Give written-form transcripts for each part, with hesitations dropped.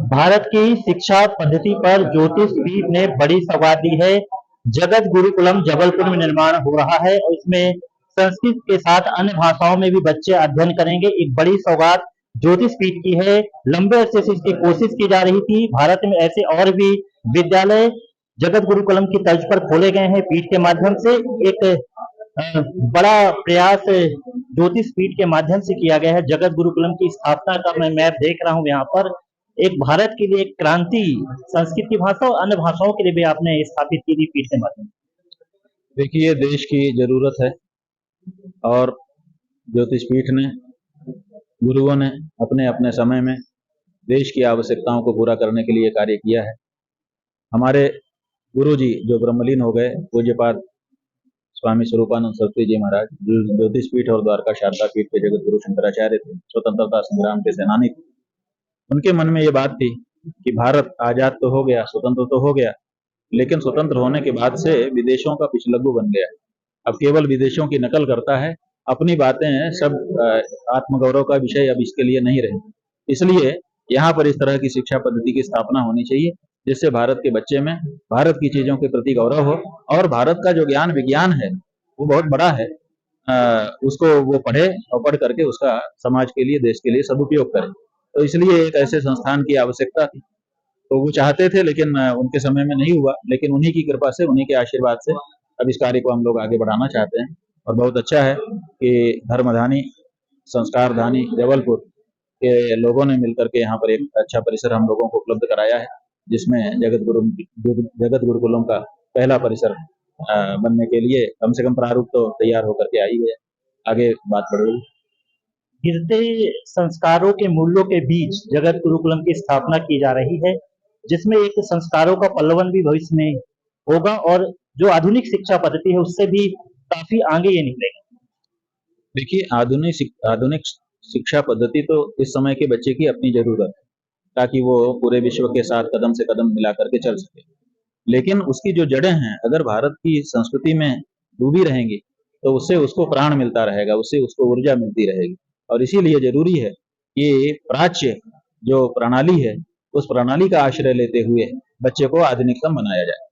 भारत की शिक्षा पद्धति पर ज्योतिष पीठ ने बड़ी सौगात दी है। जगत गुरुकुलम जबलपुर में निर्माण हो रहा है और इसमें संस्कृत के साथ अन्य भाषाओं में भी बच्चे अध्ययन करेंगे। एक बड़ी सौगात ज्योतिष पीठ की है। लंबे अरसे से इसकी कोशिश की जा रही थी। भारत में ऐसे और भी विद्यालय जगत गुरुकुलम की तर्ज पर खोले गए हैं। पीठ के माध्यम से एक बड़ा प्रयास ज्योतिष पीठ के माध्यम से किया गया है। जगत गुरुकुलम की स्थापना का मैं मैप देख रहा हूँ यहाँ पर। एक भारत के लिए एक क्रांति संस्कृत की भाषा और अन्य भाषाओं के लिए भी आपने स्थापित की थी पीठ के माध्यम से। देखिए, देश की जरूरत है और ज्योतिष पीठ ने, गुरुओं ने अपने अपने समय में देश की आवश्यकताओं को पूरा करने के लिए कार्य किया है। हमारे गुरु जी जो ब्रह्मलीन हो गए, पूज्यपाद स्वामी स्वरूपानंद सरस्वती जी महाराज, जो ज्योतिष पीठ और द्वारका शारदा पीठ के जगत गुरु शंकराचार्य थे, स्वतंत्रता संग्राम के सेनानी थे। उनके मन में ये बात थी कि भारत आजाद तो हो गया, स्वतंत्र तो हो गया, लेकिन स्वतंत्र होने के बाद से विदेशों का पिछलग्गू बन गया। अब केवल विदेशों की नकल करता है, अपनी बातें सब आत्मगौरव का विषय अब इसके लिए नहीं रही। इसलिए यहाँ पर इस तरह की शिक्षा पद्धति की स्थापना होनी चाहिए, जिससे भारत के बच्चे में भारत की चीजों के प्रति गौरव हो और भारत का जो ज्ञान विज्ञान है वो बहुत बड़ा है, उसको वो पढ़े और पढ़ करके उसका समाज के लिए, देश के लिए सदुपयोग करे। तो इसलिए एक ऐसे संस्थान की आवश्यकता थी। तो वो चाहते थे, लेकिन उनके समय में नहीं हुआ। लेकिन उन्हीं की कृपा से, उन्हीं के आशीर्वाद से अब इस कार्य को हम लोग आगे बढ़ाना चाहते हैं। और बहुत अच्छा है कि धर्मधानी, संस्कारधानी जबलपुर के लोगों ने मिलकर के यहाँ पर एक अच्छा परिसर हम लोगों को उपलब्ध कराया है, जिसमें जगत गुरुकुलम का पहला परिसर बनने के लिए कम से कम प्रारूप तो तैयार होकर के आई है। आगे बात बढ़ेगी। गिरते संस्कारों के मूल्यों के बीच जगत गुरुकुलम की स्थापना की जा रही है, जिसमें एक संस्कारों का पल्लवन भी भविष्य में होगा और जो आधुनिक शिक्षा पद्धति है उससे भी काफी आगे ये निकलेगा। देखिए, आधुनिक शिक्षा पद्धति तो इस समय के बच्चे की अपनी जरूरत है, ताकि वो पूरे विश्व के साथ कदम से कदम मिला करके चल सके। लेकिन उसकी जो जड़ें हैं, अगर भारत की संस्कृति में डूबी रहेंगी तो उससे उसको प्राण मिलता रहेगा, उससे उसको ऊर्जा मिलती रहेगी। और इसीलिए जरूरी है कि प्राच्य जो प्रणाली है, उस प्रणाली का आश्रय लेते हुए बच्चे को आधुनिकतम बनाया जाए।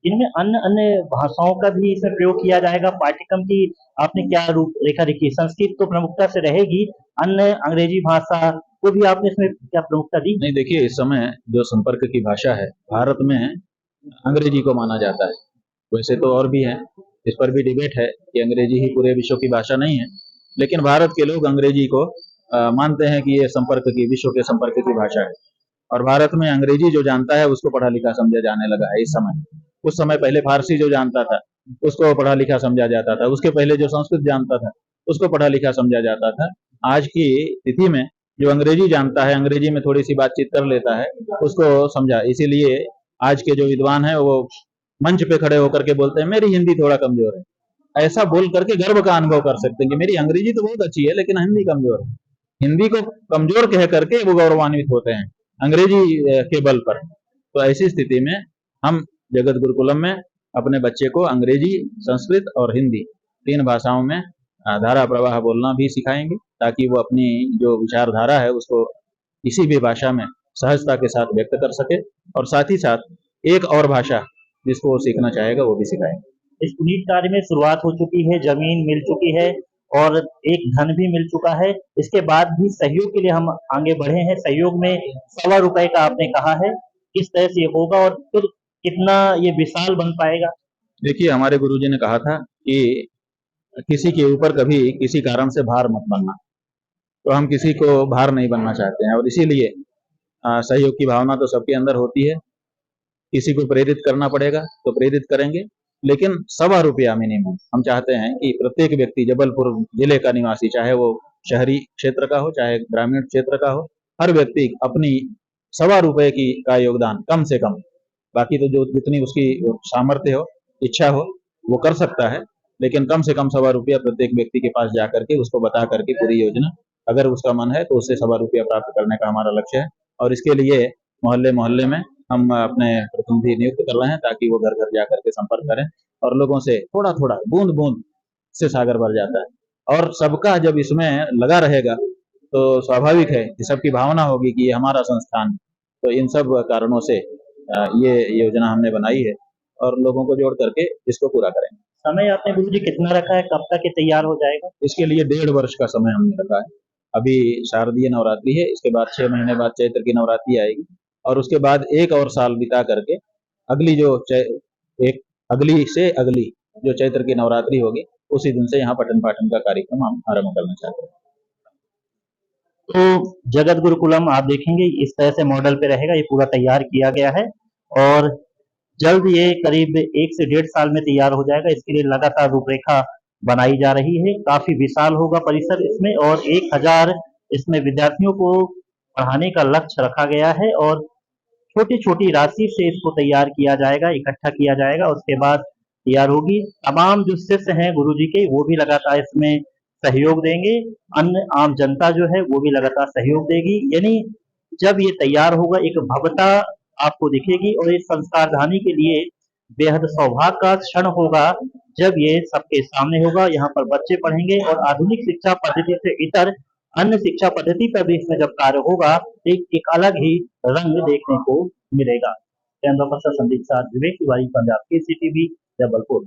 इनमें अन्य अन्य भाषाओं का भी इसमें प्रयोग किया जाएगा। पाठ्यक्रम की आपने क्या रूपरेखा देखी? संस्कृत तो प्रमुखता से रहेगी, अन्य अंग्रेजी भाषा को भी आपने इसमें क्या प्रमुखता दी? नहीं, देखिए, इस समय जो संपर्क की भाषा है भारत में अंग्रेजी को माना जाता है। वैसे तो और भी है, इस पर भी डिबेट है कि अंग्रेजी ही पूरे विश्व की भाषा नहीं है, लेकिन भारत के लोग अंग्रेजी को मानते हैं कि ये विश्व के संपर्क की भाषा है। और भारत में अंग्रेजी जो जानता है उसको पढ़ा लिखा समझा जाने लगा है इस समय। उस समय पहले फारसी जो जानता था उसको पढ़ा लिखा समझा जाता था, उसके पहले जो संस्कृत जानता था उसको पढ़ा लिखा समझा जाता था। आज की तिथि में जो अंग्रेजी जानता है, अंग्रेजी में थोड़ी सी बातचीत कर लेता है, उसको समझा। इसीलिए आज के जो विद्वान है वो मंच पे खड़े होकर के बोलते हैं मेरी हिंदी थोड़ा कमजोर है। ऐसा बोल करके गर्व का अनुभव कर सकते हैं कि मेरी अंग्रेजी तो बहुत अच्छी है लेकिन हिंदी कमजोर है। हिंदी को कमजोर कह करके वो गौरवान्वित होते हैं अंग्रेजी के बल पर। तो ऐसी स्थिति में हम जगत गुरुकुलम में अपने बच्चे को अंग्रेजी, संस्कृत और हिंदी 3 भाषाओं में धारा प्रवाह बोलना भी सिखाएंगे, ताकि वो अपनी जो विचारधारा है उसको किसी भी भाषा में सहजता के साथ व्यक्त कर सके। और साथ ही साथ एक और भाषा जिसको वो सीखना चाहेगा वो भी सिखाएंगे। इस पुनीत कार्य में शुरुआत हो चुकी है, जमीन मिल चुकी है और एक धन भी मिल चुका है। इसके बाद भी सहयोग के लिए हम आगे बढ़े हैं। सहयोग में ₹1.25 का आपने कहा है, किस तरह से होगा और फिर कितना ये विशाल बन पाएगा? देखिए, हमारे गुरुजी ने कहा था कि किसी के ऊपर कभी किसी कारण से भार मत बनना। तो हम किसी को भार नहीं बनना चाहते हैं और इसीलिए सहयोग की भावना तो सबके अंदर होती है। किसी को प्रेरित करना पड़ेगा तो प्रेरित करेंगे, लेकिन ₹1.25 मिनिमम हम चाहते हैं कि प्रत्येक व्यक्ति, जबलपुर जिले का निवासी, चाहे वो शहरी क्षेत्र का हो चाहे ग्रामीण क्षेत्र का हो, हर व्यक्ति अपनी ₹1.25 की का योगदान कम से कम, बाकी तो जो जितनी उसकी सामर्थ्य हो, इच्छा हो, वो कर सकता है, लेकिन कम से कम ₹1.25 प्रत्येक व्यक्ति के पास जा करके उसको बता करके पूरी योजना, अगर उसका मन है तो उससे ₹1.25 प्राप्त करने का हमारा लक्ष्य है। और इसके लिए मोहल्ले मोहल्ले में हम अपने प्रतिनिधि नियुक्त कर रहे हैं, ताकि वो घर घर जाकर के संपर्क करें और लोगों से थोड़ा थोड़ा, बूंद बूंद से सागर भर जाता है। और सबका जब इसमें लगा रहेगा तो स्वाभाविक है कि सबकी भावना होगी कि ये हमारा संस्थान, तो इन सब कारणों से ये योजना हमने बनाई है और लोगों को जोड़ करके इसको पूरा करेंगे। समय आपने गुरुजी कितना रखा है, कब तक ये तैयार हो जाएगा? इसके लिए 1.5 वर्ष का समय हमने रखा है। अभी शारदीय नवरात्रि है, इसके बाद 6 महीने बाद चैत्र की नवरात्रि आएगी और उसके बाद 1 और साल बिता करके अगली जो अगली से अगली जो चैत्र की नवरात्रि होगी उसी दिन से यहाँ पठन पाठन का कार्यक्रम हम आरंभ करना चाहते हैं। तो जगत गुरुकुलम आप देखेंगे इस तरह से मॉडल पे रहेगा, ये पूरा तैयार किया गया है और जल्द ये करीब 1 से 1.5 साल में तैयार हो जाएगा। इसके लिए लगातार रूपरेखा बनाई जा रही है। काफी विशाल होगा परिसर इसमें और 1000 इसमें विद्यार्थियों को पढ़ाने का लक्ष्य रखा गया है और छोटी-छोटी राशि से इसको तैयार किया जाएगा, इकट्ठा किया जाएगा, उसके बाद तैयार होगी। तमाम जो शिष्य हैं गुरुजी के वो भी लगातार इसमें सहयोग देंगे, अन्य आम जनता जो है वो भी लगातार सहयोग देगी। यानी जब ये तैयार होगा एक भव्यता आपको दिखेगी और इस संस्कारधानी के लिए बेहद सौभाग्य का क्षण होगा जब ये सबके सामने होगा। यहाँ पर बच्चे पढ़ेंगे और आधुनिक शिक्षा पद्धति से इतर अन्य शिक्षा पद्धति पर भी इसमें जब कार्य होगा एक अलग ही रंग देखने को मिलेगा। कैमरा पर्सन संदीप साथ विवेक तिवारी, पंजाब केसरी टीवी, जबलपुर।